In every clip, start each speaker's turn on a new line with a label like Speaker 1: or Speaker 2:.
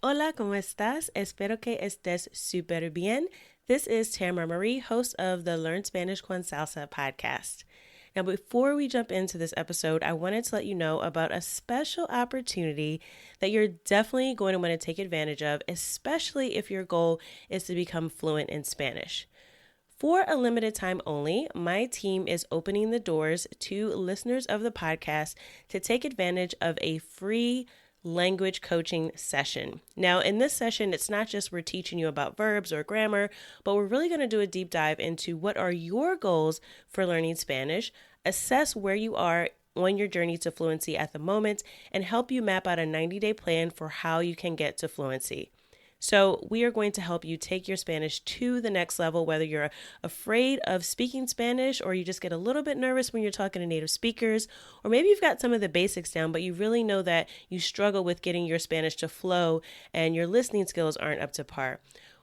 Speaker 1: Hola, ¿cómo estás? Espero que estés súper bien. This is Tamara Marie, host of the Learn Spanish con Salsa podcast. Now, before we jump into this episode, I wanted to let you know about a special opportunity that you're definitely going to want to take advantage of, especially if your goal is to become fluent in Spanish. For a limited time only, my team is opening the doors to listeners of the podcast to take advantage of a free language coaching session. Now, in this session, it's not just we're teaching you about verbs or grammar, but we're really going to do a deep dive into what are your goals for learning Spanish, assess where you are on your journey to fluency at the moment, and help you map out a 90-day plan for how you can get to fluency. So we are going to help you take your Spanish to the next level, whether you're afraid of speaking Spanish or you just get a little bit nervous when you're talking to native speakers, or maybe you've got some of the basics down, but you really know that you struggle with getting your Spanish to flow and your listening skills aren't up to par.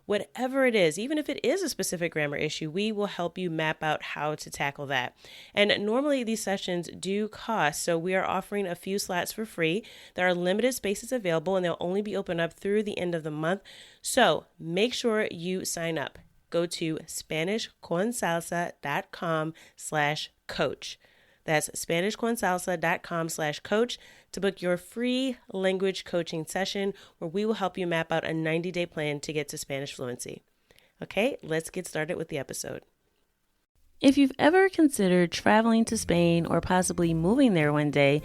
Speaker 1: Whatever it is, even if it is a specific grammar issue, we will help you map out how to tackle that. And normally these sessions do cost, so we are offering a few slots for free. There are limited spaces available and they'll only be open up through the end of the month. So make sure you sign up. Go to SpanishConSalsa.com/coach. That's SpanishConSalsa.com/coach to book your free language coaching session where we will help you map out a 90-day plan to get to Spanish fluency. Okay, let's get started with the episode. If you've ever considered traveling to Spain or possibly moving there one day,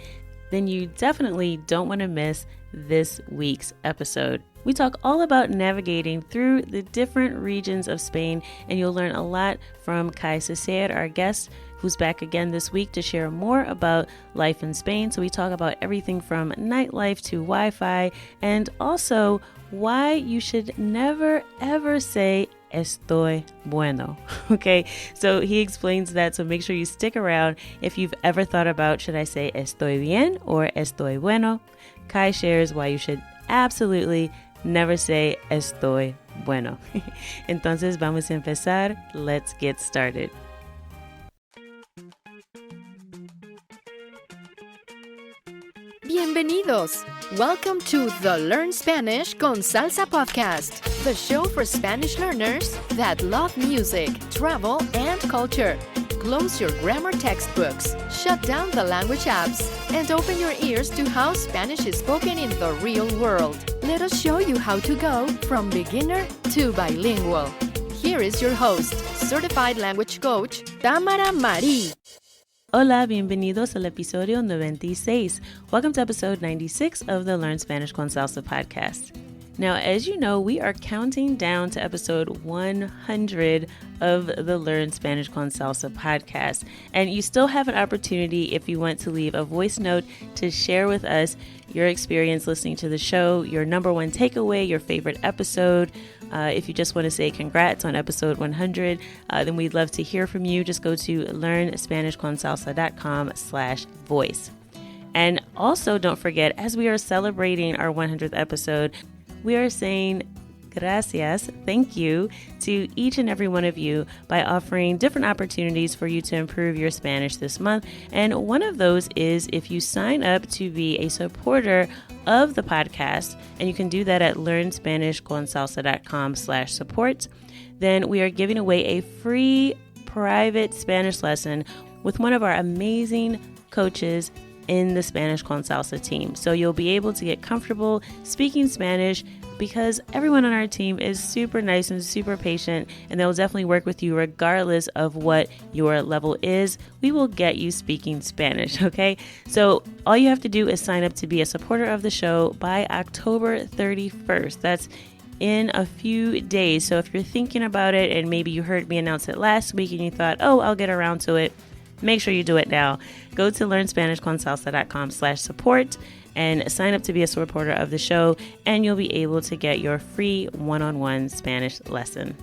Speaker 1: then you definitely don't want to miss this week's episode. We talk all about navigating through the different regions of Spain, and you'll learn a lot from Kai Ceasire, our guest, who's back again this week to share more about life in Spain. So we talk about everything from nightlife to Wi-Fi, and also why you should never ever say estoy bueno. Okay, so he explains that, so make sure you stick around if you've ever thought about, should I say estoy bien or estoy bueno? Kai shares why you should absolutely never say estoy bueno. Entonces vamos a empezar. Let's get started.
Speaker 2: Bienvenidos! Welcome to the Learn Spanish con Salsa podcast, the show for Spanish learners that love music, travel, and culture. Close your grammar textbooks, shut down the language apps, and open your ears to how Spanish is spoken in the real world. Let us show you how to go from beginner to bilingual. Here is your host, certified language coach, Tamara Marie.
Speaker 1: Hola, bienvenidos al episodio 96. Welcome to episode 96 of the Learn Spanish con Salsa podcast. Now, as you know, we are counting down to episode 100 of the Learn Spanish con Salsa podcast. And you still have an opportunity if you want to leave a voice note to share with us your experience listening to the show, your number one takeaway, your favorite episode. If you just want to say congrats on episode 100, then we'd love to hear from you. Just go to learnspanishconsalsa.com/voice. And also don't forget, as we are celebrating our 100th episode, we are saying gracias, thank you, to each and every one of you by offering different opportunities for you to improve your Spanish this month. And one of those is if you sign up to be a supporter of the podcast, and you can do that at learnspanishconsalsa.com/support, then we are giving away a free private Spanish lesson with one of our amazing coaches in the Spanish con Salsa team. So you'll be able to get comfortable speaking Spanish because everyone on our team is super nice and super patient, and they'll definitely work with you regardless of what your level is. We will get you speaking Spanish, okay? So all you have to do is sign up to be a supporter of the show by October 31st. That's in a few days. So if you're thinking about it and maybe you heard me announce it last week and you thought, oh, I'll get around to it, make sure you do it now. Go to learnspanishconsalsa.com/support and sign up to be a supporter of the show, and you'll be able to get your free one-on-one Spanish lesson.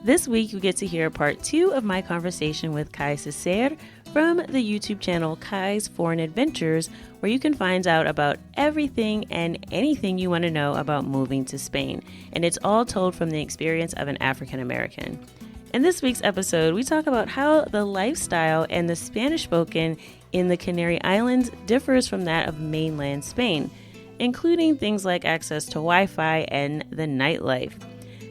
Speaker 1: This week, you get to hear part 2 of my conversation with Kai Ceasire from the YouTube channel Kai's Foreign Adventures, where you can find out about everything and anything you want to know about moving to Spain. And it's all told from the experience of an African American. In this week's episode, we talk about how the lifestyle and the Spanish spoken in the Canary Islands differs from that of mainland Spain. including things like access to Wi-Fi and the nightlife.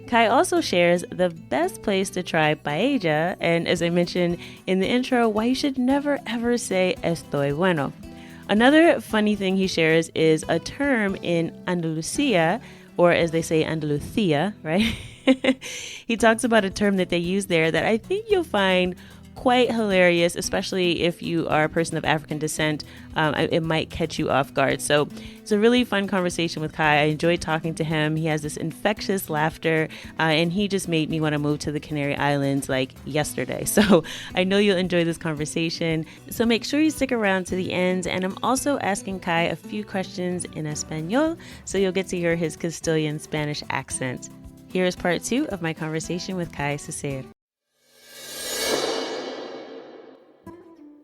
Speaker 1: Kai also shares the best place to try paella, and as I mentioned in the intro, why you should never ever say estoy bueno. Another funny thing he shares is a term in Andalusia, or as they say, Andalucia, right? He talks about a term that they use there that I think you'll find quite hilarious, especially if you are a person of African descent. It might catch you off guard. So it's a really fun conversation with Kai. I enjoyed talking to him. He has this infectious laughter, and he just made me want to move to the Canary Islands like yesterday. So I know you'll enjoy this conversation. So make sure you stick around to the end. And I'm also asking Kai a few questions in Espanol, so you'll get to hear his Castilian Spanish accent. Here is part 2 of my conversation with Kai Ceasire.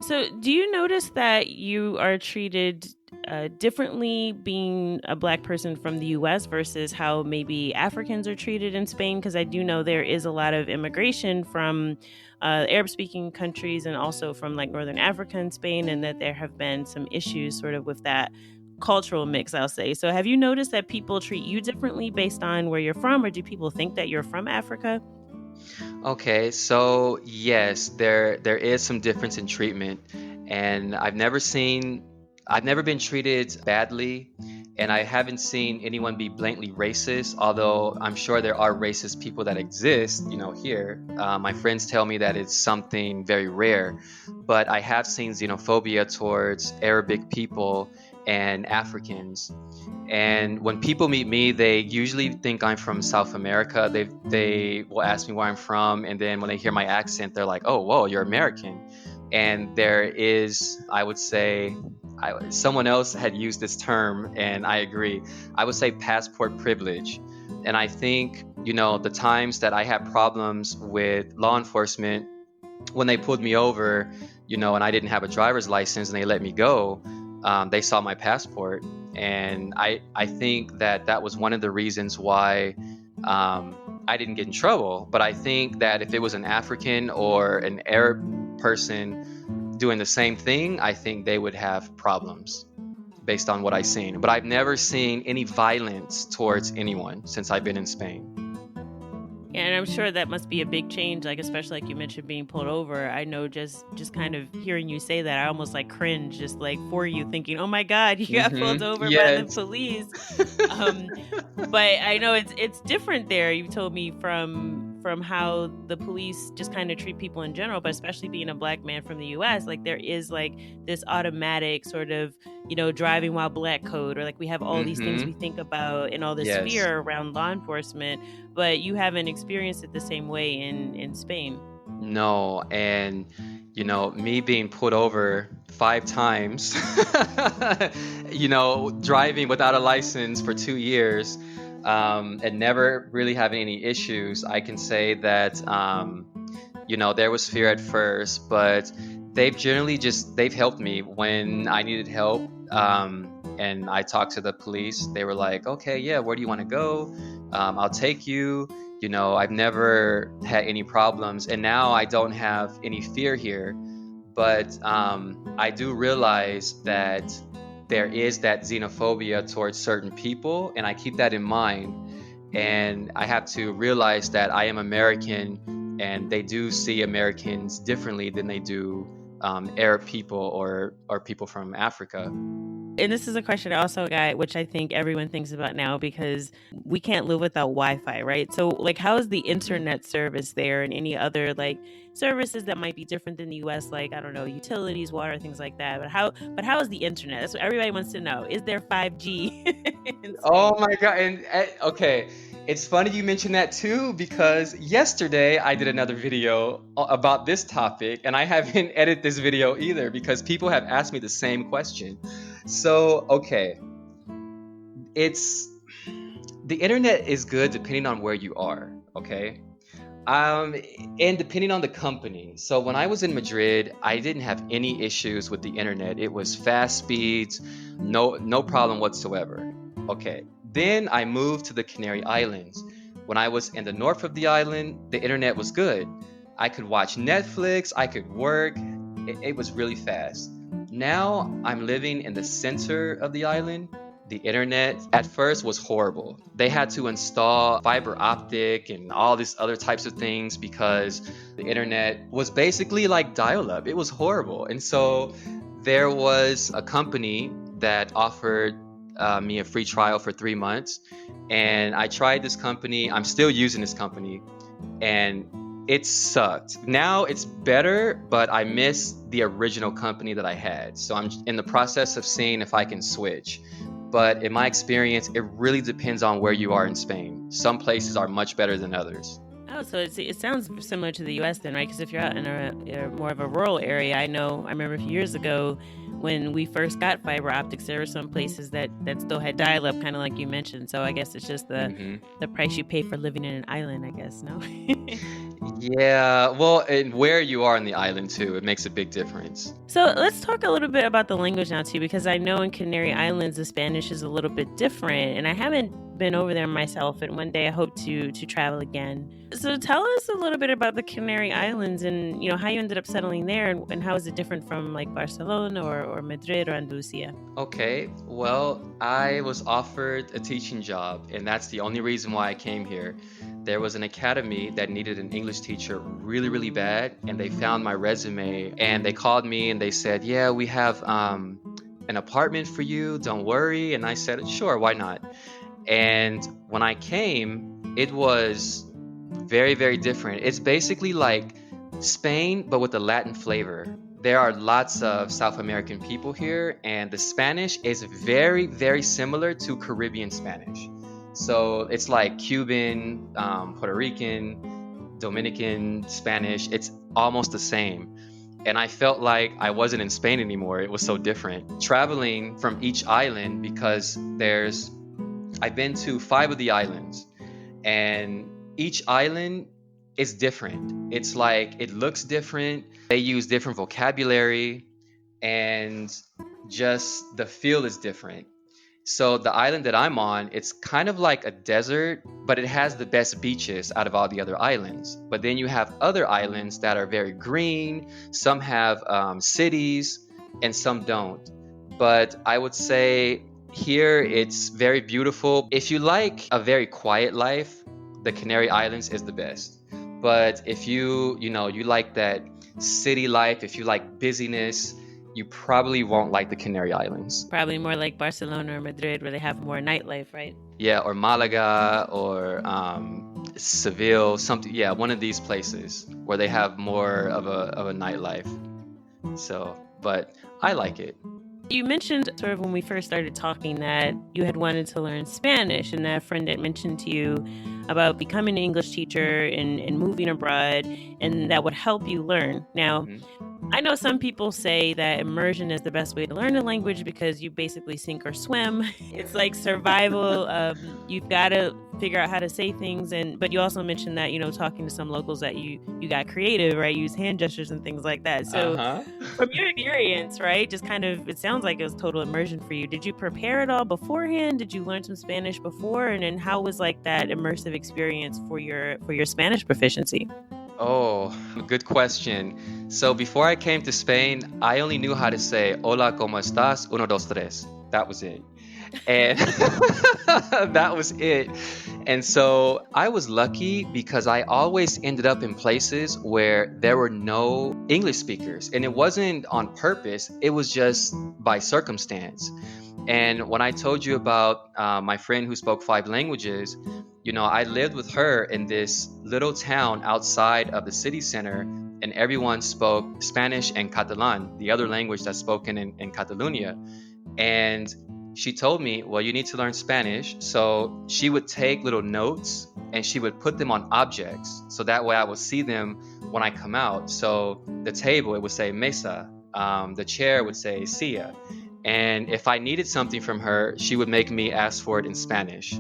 Speaker 1: So do you notice that you are treated differently being a Black person from the U.S. versus how maybe Africans are treated in Spain? Because I do know there is a lot of immigration from Arab-speaking countries and also from like Northern Africa and Spain, and that there have been some issues sort of with that cultural mix, I'll say. So have you noticed that people treat you differently based on where you're from, or do people think that you're from Africa?
Speaker 3: Okay, so yes, there is some difference in treatment, and I've never been treated badly, and I haven't seen anyone be blatantly racist, although I'm sure there are racist people that exist, here. My friends tell me that it's something very rare, but I have seen xenophobia towards Arabic people and Africans. And when people meet me, they usually think I'm from South America. They will ask me where I'm from, and then when they hear my accent, they're like, "Oh, whoa, you're American." And there is, I would say, someone else had used this term, and I agree. I would say passport privilege. And I think, the times that I had problems with law enforcement, when they pulled me over, and I didn't have a driver's license and they let me go, they saw my passport. And I think that was one of the reasons why I didn't get in trouble. But I think that if it was an African or an Arab person doing the same thing, I think they would have problems based on what I've seen. But I've never seen any violence towards anyone since I've been in Spain.
Speaker 1: And I'm sure that must be a big change, like especially like you mentioned being pulled over. I know just kind of hearing you say that, I almost like cringe just like for you, thinking, oh my God, you got pulled over by the police. But I know it's different there. You told me from how the police just kind of treat people in general, but especially being a Black man from the US, like there is like this automatic sort of, driving while Black code, or like we have all these things we think about and all this fear around law enforcement, but you haven't experienced it the same way in Spain.
Speaker 3: No, and me being pulled over 5 times, driving without a license for 2 years, and never really having any issues, I can say that, there was fear at first, but they've helped me when I needed help. And I talked to the police. They were like, okay, yeah, where do you want to go? I'll take you. I've never had any problems, and now I don't have any fear here. But I do realize that there is that xenophobia towards certain people, and I keep that in mind. And I have to realize that I am American, and they do see Americans differently than they do Arab people or people from Africa.
Speaker 1: And this is a question I also got, which I think everyone thinks about now, because we can't live without Wi-Fi, right? So like, how is the internet service there, and any other like services that might be different than the US, like, I don't know, utilities, water, things like that. But how is the internet? That's what everybody wants to know. Is there 5G?
Speaker 3: Oh my God. And okay. It's funny you mentioned that too, because yesterday I did another video about this topic, and I haven't edited this video either because people have asked me the same question. So, okay. The internet is good depending on where you are, okay? And depending on the company. So when I was in Madrid, I didn't have any issues with the internet. It was fast speeds, no problem whatsoever. Okay. Then I moved to the Canary Islands. When I was in the north of the island, the internet was good. I could watch Netflix, I could work. It was really fast. Now I'm living in the center of the island. the internet at first was horrible. They had to install fiber optic and all these other types of things because the internet was basically like dial-up. It was horrible. And so there was a company that offered me a free trial for 3 months. And I tried this company. I'm still using this company. And it sucked. Now it's better, but I miss the original company that I had. So I'm in the process of seeing if I can switch. But in my experience, it really depends on where you are in Spain. Some places are much better than others.
Speaker 1: Oh, so it sounds similar to the U.S. then, right? Because if you're out in a more of a rural area, I remember a few years ago when we first got fiber optics, there were some places that still had dial-up, kind of like you mentioned. So I guess it's just the price you pay for living in an island, I guess, no?
Speaker 3: Yeah, well, and where you are on the island too, it makes a big difference.
Speaker 1: So let's talk a little bit about the language now too, because I know in Canary Islands, the Spanish is a little bit different, and I haven't been over there myself, and one day I hope to travel again. So tell us a little bit about the Canary Islands and, how you ended up settling there, and how is it different from like Barcelona or Madrid or Andalusia?
Speaker 3: Okay, well, I was offered a teaching job, and that's the only reason why I came here. There was an academy that needed an English teacher really, really bad, and they found my resume, and they called me and they said, yeah, we have an apartment for you, don't worry. And I said, sure, why not? And when I came, it was very, very different. It's basically like Spain, but with a Latin flavor. There are lots of South American people here, and the Spanish is very, very similar to Caribbean Spanish. So it's like Cuban, Puerto Rican, Dominican Spanish. It's almost the same. And I felt like I wasn't in Spain anymore. It was so different. Traveling from each island, because I've been to 5 of the islands, and each island is different. It's like, it looks different. They use different vocabulary, and just the feel is different. So the island that I'm on, it's kind of like a desert, but it has the best beaches out of all the other islands. But then you have other islands that are very green. Some have cities, and some don't. But I would say here it's very beautiful. If you like a very quiet life, the Canary Islands is the best. But if you like that city life, if you like busyness, you probably won't like the Canary Islands.
Speaker 1: Probably more like Barcelona or Madrid, where they have more nightlife, right?
Speaker 3: Yeah, or Malaga or Seville, something. Yeah, one of these places where they have more of a nightlife. So, but I like it.
Speaker 1: You mentioned sort of when we first started talking that you had wanted to learn Spanish, and that friend had mentioned to you about becoming an English teacher and moving abroad, and that would help you learn. Now, I know some people say that immersion is the best way to learn a language because you basically sink or swim. It's like survival. You've got to figure out how to say things, but you also mentioned that, talking to some locals that you got creative, right? Use hand gestures and things like that. So from your experience, right, just kind of, it sounds like it was total immersion for you. Did you prepare it all beforehand? Did you learn some Spanish before? And then how was like that immersive experience for your Spanish proficiency?
Speaker 3: Oh, good question. So before I came to Spain, I only knew how to say, hola, ¿cómo estás? 1, 2, 3. That was it. And that was it. And so I was lucky because I always ended up in places where there were no English speakers. And it wasn't on purpose. It was just by circumstance. And when I told you about my friend who spoke 5 languages, I lived with her in this little town outside of the city center, and everyone spoke Spanish and Catalan, the other language that's spoken in Catalonia. And she told me, well, you need to learn Spanish. So she would take little notes and she would put them on objects. So that way I would see them when I come out. So the table, it would say mesa. The chair would say silla. And if I needed something from her, she would make me ask for it in Spanish.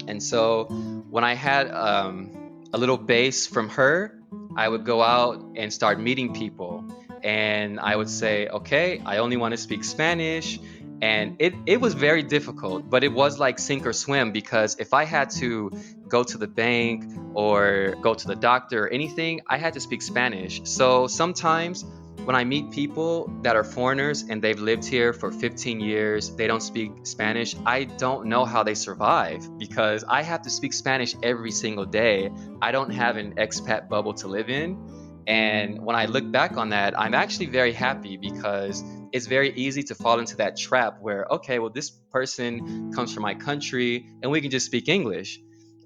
Speaker 3: And so when I had a little base from her, I would go out and start meeting people. And I would say, okay, I only want to speak Spanish. And it was very difficult, but it was like sink or swim, because if I had to go to the bank or go to the doctor or anything, I had to speak Spanish. So sometimes when I meet people that are foreigners and they've lived here for 15 years, they don't speak Spanish, I don't know how they survive because I have to speak Spanish every single day. I don't have an expat bubble to live in. And when I look back on that, I'm actually very happy because it's very easy to fall into that trap where, okay, well, this person comes from my country and we can just speak English.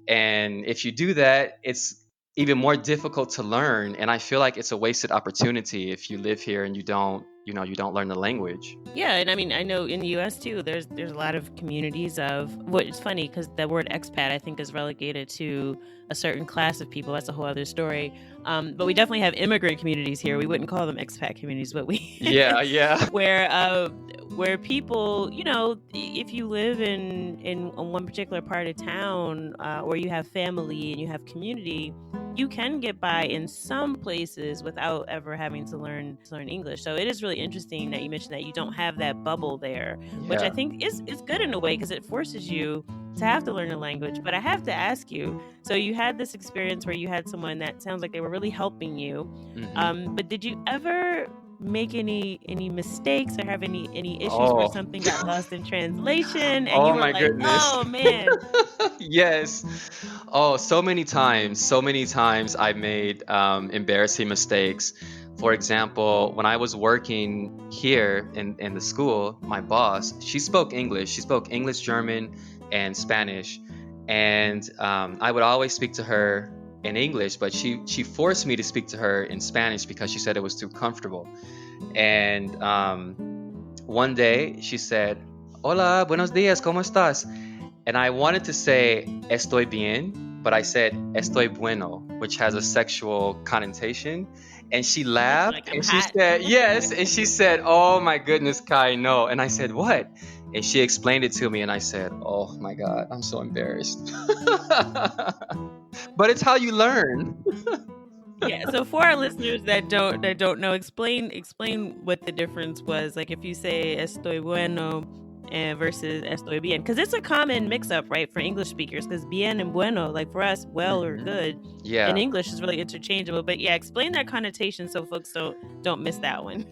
Speaker 3: And if you do that, it's even more difficult to learn. And I feel like it's a wasted opportunity if you live here and you don't learn the language.
Speaker 1: Yeah, and I mean, I know in the U.S. too, there's a lot of communities of, what it's funny because the word expat I think is relegated to a certain class of people. That's a whole other story. But we definitely have immigrant communities here. We wouldn't call them expat communities, but we
Speaker 3: yeah
Speaker 1: where people, if you live in one particular part of town, or you have family and you have community, you can get by in some places without ever having to learn English. So it is really interesting that you mentioned that you don't have that bubble there, which I think is good in a way because it forces you to have to learn the language. But I have to ask you, so you had this experience where you had someone that sounds like they were really helping you, but did you ever make any mistakes or have any issues where something got lost in translation and you were
Speaker 3: my
Speaker 1: like,
Speaker 3: goodness.
Speaker 1: oh man?
Speaker 3: Yes. Oh, so many times I made embarrassing mistakes. For example, when I was working here in the school, my boss, she spoke English, German, and Spanish. And I would always speak to her in English, but she forced me to speak to her in Spanish because she said it was too comfortable. And one day she said, "Hola, buenos días, ¿cómo estás?" And I wanted to say estoy bien, but I said estoy bueno, which has a sexual connotation. And she laughed,
Speaker 1: like,
Speaker 3: and she said, yes. And she said, "Oh my goodness, Kai, no." And I said, "What?" And she explained it to me, and I said, "Oh my God, I'm so embarrassed." But it's how you learn.
Speaker 1: Yeah. So for our listeners that don't know, explain what the difference was. Like if you say estoy bueno versus estoy bien, because it's a common mix-up, right, for English speakers. Because bien and bueno, like for us, well or good, in English is really interchangeable. But yeah, explain that connotation so folks don't miss that one.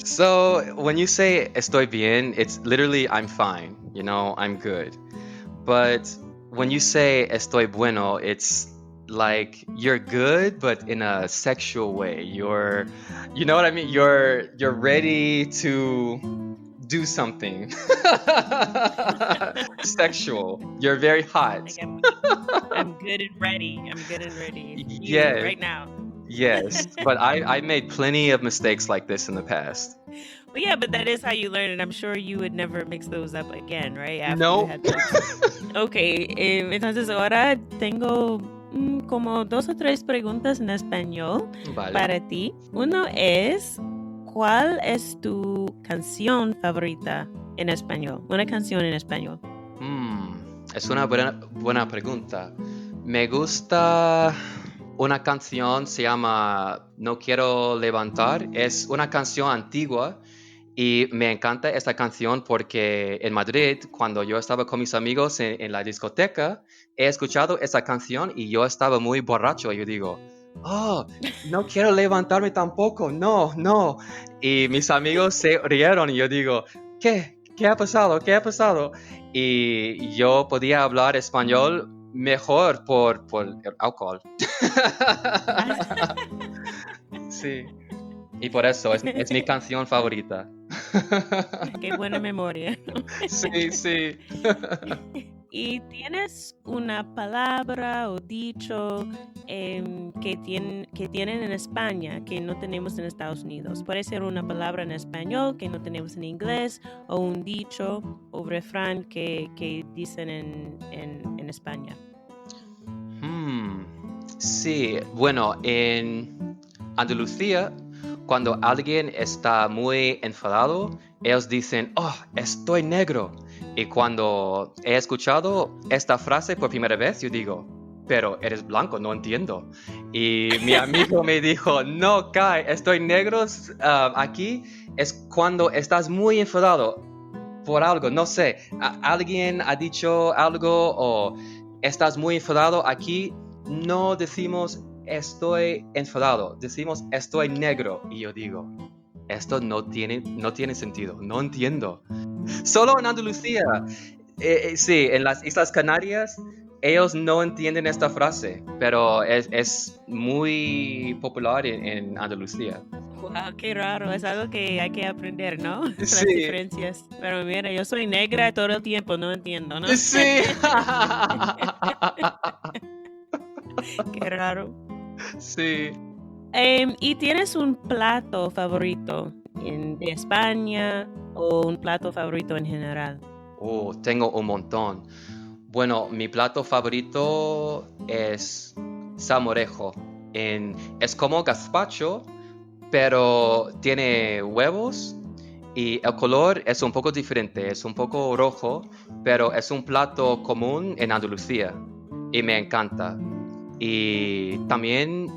Speaker 3: So when you say estoy bien, it's literally I'm fine. I'm good. But when you say estoy bueno, it's like you're good, but in a sexual way. You know what I mean? You're ready to do something sexual. You're very hot.
Speaker 1: Like I'm good and ready.
Speaker 3: Yes.
Speaker 1: Right now.
Speaker 3: Yes. But I made plenty of mistakes like this in the past.
Speaker 1: But yeah, but that is how you learn, and I'm sure you would never mix those up again, right? After
Speaker 3: No.
Speaker 1: you had those. Okay, entonces ahora tengo como 2 o 3 preguntas en español para ti. Uno es, ¿cuál es tu canción favorita en español? Una canción en español.
Speaker 3: Es una buena pregunta. Me gusta una canción, se llama No Quiero Levantar. Es una canción antigua y me encanta esta canción porque en Madrid, cuando yo estaba con mis amigos en la discoteca, he escuchado esa canción y yo estaba muy borracho. Yo digo, "Oh, no quiero levantarme tampoco, no." Y mis amigos se rieron y yo digo, ¿Qué ha pasado? ¿Qué ha pasado? Y yo podía hablar español mejor por el alcohol. Sí. Y por eso es mi canción favorita.
Speaker 1: Qué buena memoria.
Speaker 3: Sí.
Speaker 1: ¿Y tienes una palabra o dicho que tienen en España que no tenemos en Estados Unidos? Puede ser una palabra en español que no tenemos en inglés o un dicho o refrán que dicen en España.
Speaker 3: Sí, bueno, en Andalucía, cuando alguien está muy enfadado, ellos dicen, "Oh, estoy negro." Y cuando he escuchado esta frase por primera vez, yo digo, "Pero eres blanco, no entiendo." Y mi amigo me dijo, "No, Kai, estoy negro aquí es cuando estás muy enfadado por algo, no sé, alguien ha dicho algo o estás muy enfadado aquí, no decimos estoy enfadado, decimos estoy negro." Y yo digo, esto no tiene sentido, no entiendo. Solo en Andalucía, sí, en las Islas Canarias, ellos no entienden esta frase, pero es muy popular en Andalucía.
Speaker 1: Wow, qué raro, es algo que hay que aprender, ¿no? Las
Speaker 3: Sí,
Speaker 1: diferencias. Pero mira, yo soy negra todo el tiempo, no entiendo, ¿no?
Speaker 3: sí.
Speaker 1: Qué raro.
Speaker 3: Sí.
Speaker 1: ¿Y tienes un plato favorito de España o un plato favorito en general?
Speaker 3: Oh, tengo un montón. Bueno, mi plato favorito es salmorejo. Es como gazpacho, pero tiene huevos y el color es un poco diferente, es un poco rojo, pero es un plato común en Andalucía y me encanta. Y también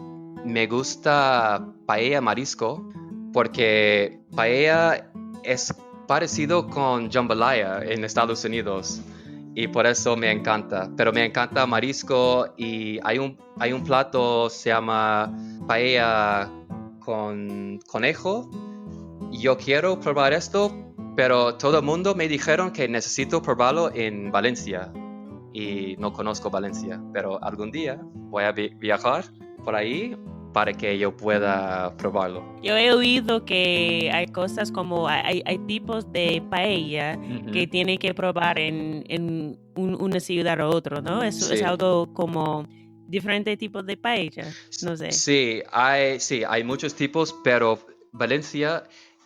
Speaker 3: me gusta paella marisco porque paella es parecido con jambalaya en Estados Unidos y por eso me encanta. Pero me encanta marisco y hay un plato se llama paella con conejo. Yo quiero probar esto, pero todo el mundo me dijeron que necesito probarlo en Valencia y no conozco Valencia, pero algún día voy a viajar por ahí para que yo pueda probarlo.
Speaker 1: Yo he oído que hay cosas como, hay tipos de paella que
Speaker 3: Ujú.
Speaker 1: tienen que probar en una ciudad u otra, ¿no? Eso es
Speaker 3: Sí.
Speaker 1: algo como diferentes tipos de paella, no sé.
Speaker 3: Sí, hay muchos tipos, pero Valencia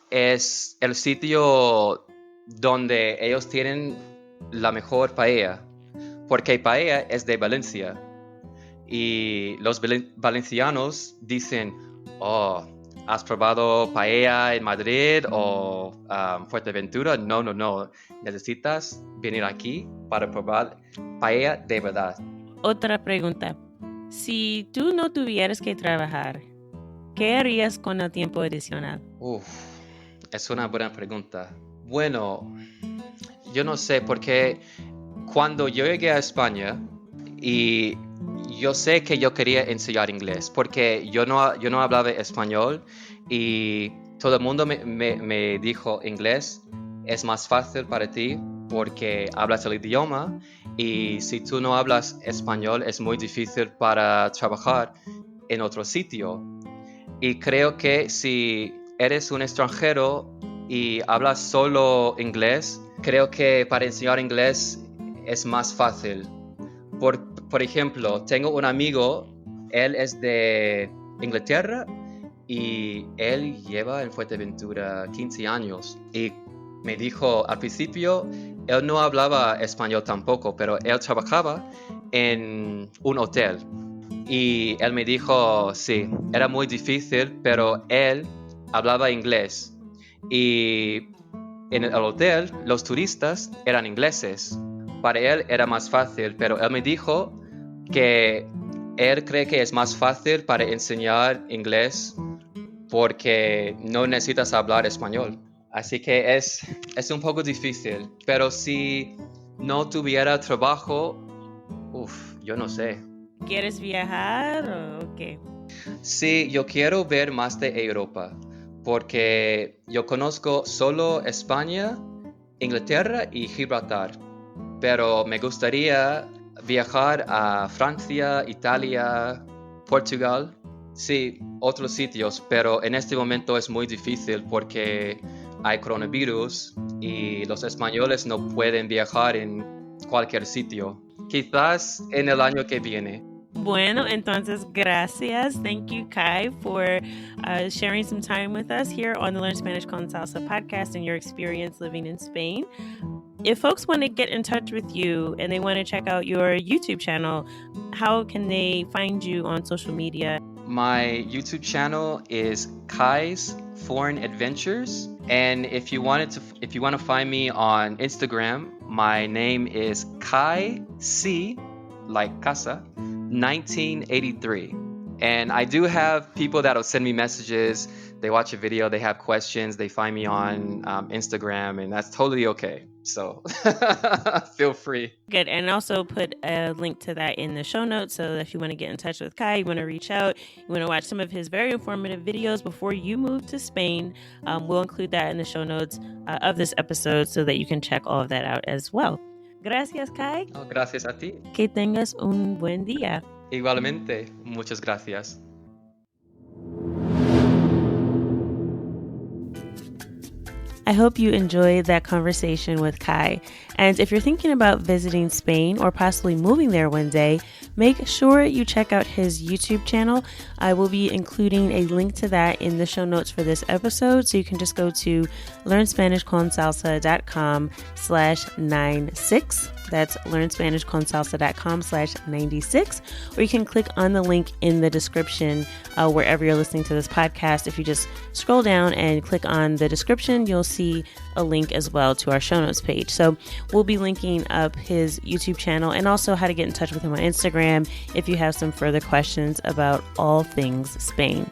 Speaker 3: es el sitio donde ellos tienen la mejor paella, porque paella es de Valencia. Y los valencianos dicen, oh, ¿has probado paella en Madrid o Fuerteventura? No. Necesitas venir aquí para probar paella de verdad.
Speaker 1: Otra pregunta. Si tú no tuvieras que trabajar, ¿qué harías con el tiempo adicional?
Speaker 3: Uf, es una buena pregunta. Bueno, yo no sé, porque cuando yo llegué a España y yo sé que yo quería enseñar inglés, porque yo no hablaba español y todo el mundo me dijo inglés es más fácil para ti porque hablas el idioma y si tú no hablas español es muy difícil para trabajar en otro sitio. Y creo que si eres un extranjero y hablas solo inglés, creo que para enseñar inglés es más fácil. Por ejemplo, tengo un amigo, él es de Inglaterra y él lleva en Fuerteventura 15 años. Y me dijo al principio, él no hablaba español tampoco, pero él trabajaba en un hotel. Y él me dijo, sí, era muy difícil, pero él hablaba inglés. Y en el hotel, los turistas eran ingleses. Para él era más fácil, pero él me dijo que él cree que es más fácil para enseñar inglés porque no necesitas hablar español. Así que es un poco difícil, pero si no tuviera trabajo, yo no sé.
Speaker 1: ¿Quieres viajar o qué?
Speaker 3: Sí, yo quiero ver más de Europa, porque yo conozco solo España, Inglaterra y Gibraltar, pero me gustaría viajar a Francia, Italia, Portugal, sí, otros sitios, pero en este momento es muy difícil porque hay coronavirus y los españoles no pueden viajar en cualquier sitio. Quizás en el año que viene.
Speaker 1: Bueno, entonces gracias. Thank you, Kai, for sharing some time with us here on the Learn Spanish con Salsa podcast and your experience living in Spain. If folks want to get in touch with you and they want to check out your YouTube channel, how can they find you on social media?
Speaker 3: My YouTube channel is Kai's Foreign Adventures, and if you want to find me on Instagram, my name is Kai C, like casa, 1983. And I do have people that'll send me messages they watch a video, they have questions, they find me on Instagram, and that's totally okay. So feel free.
Speaker 1: Good. And also put a link to that in the show notes. So that if you want to get in touch with Kai, you want to reach out, you want to watch some of his very informative videos before you move to Spain, we'll include that in the show notes of this episode so that you can check all of that out as well. Gracias, Kai.
Speaker 3: Oh, gracias a ti.
Speaker 1: Que tengas un buen día.
Speaker 3: Igualmente. Muchas gracias.
Speaker 1: I hope you enjoyed that conversation with Kai. And if you're thinking about visiting Spain or possibly moving there one day, make sure you check out his YouTube channel. I will be including a link to that in the show notes for this episode. So you can just go to learnspanishconsalsa.com/96. That's learnspanishconsalsa.com/96. Or you can click on the link in the description wherever you're listening to this podcast. If you just scroll down and click on the description, you'll see a link as well to our show notes page. So we'll be linking up his YouTube channel and also how to get in touch with him on Instagram if you have some further questions about all things Spain.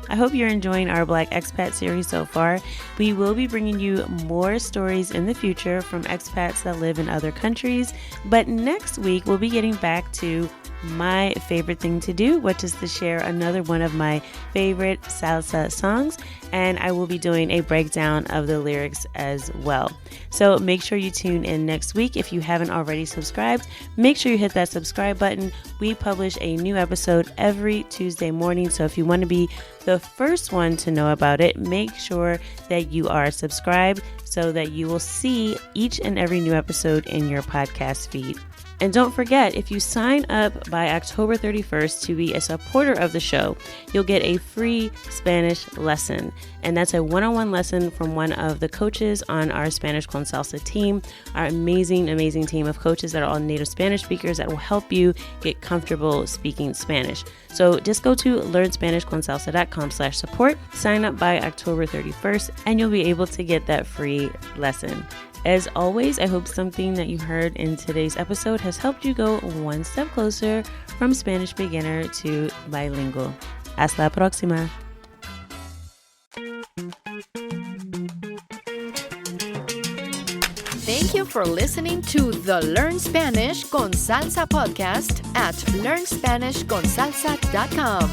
Speaker 1: I hope you're enjoying our Black Expat series so far. We will be bringing you more stories in the future from expats that live in other countries. But next week, we'll be getting back to my favorite thing to do, which is to share another one of my favorite salsa songs. And I will be doing a breakdown of the lyrics as well. So make sure you tune in next week. If you haven't already subscribed, make sure you hit that subscribe button. We publish a new episode every Tuesday morning. So if you want to be the first one to know about it, make sure that you are subscribed so that you will see each and every new episode in your podcast feed. And don't forget, if you sign up by October 31st to be a supporter of the show, you'll get a free Spanish lesson. And that's a one-on-one lesson from one of the coaches on our Spanish con Salsa team, our amazing, amazing team of coaches that are all native Spanish speakers that will help you get comfortable speaking Spanish. So just go to learnspanishconsalsa.com/support, sign up by October 31st, and you'll be able to get that free lesson. As always, I hope something that you heard in today's episode has helped you go one step closer from Spanish beginner to bilingual. Hasta la próxima.
Speaker 2: Thank you for listening to the Learn Spanish con Salsa podcast at learnspanishconsalsa.com.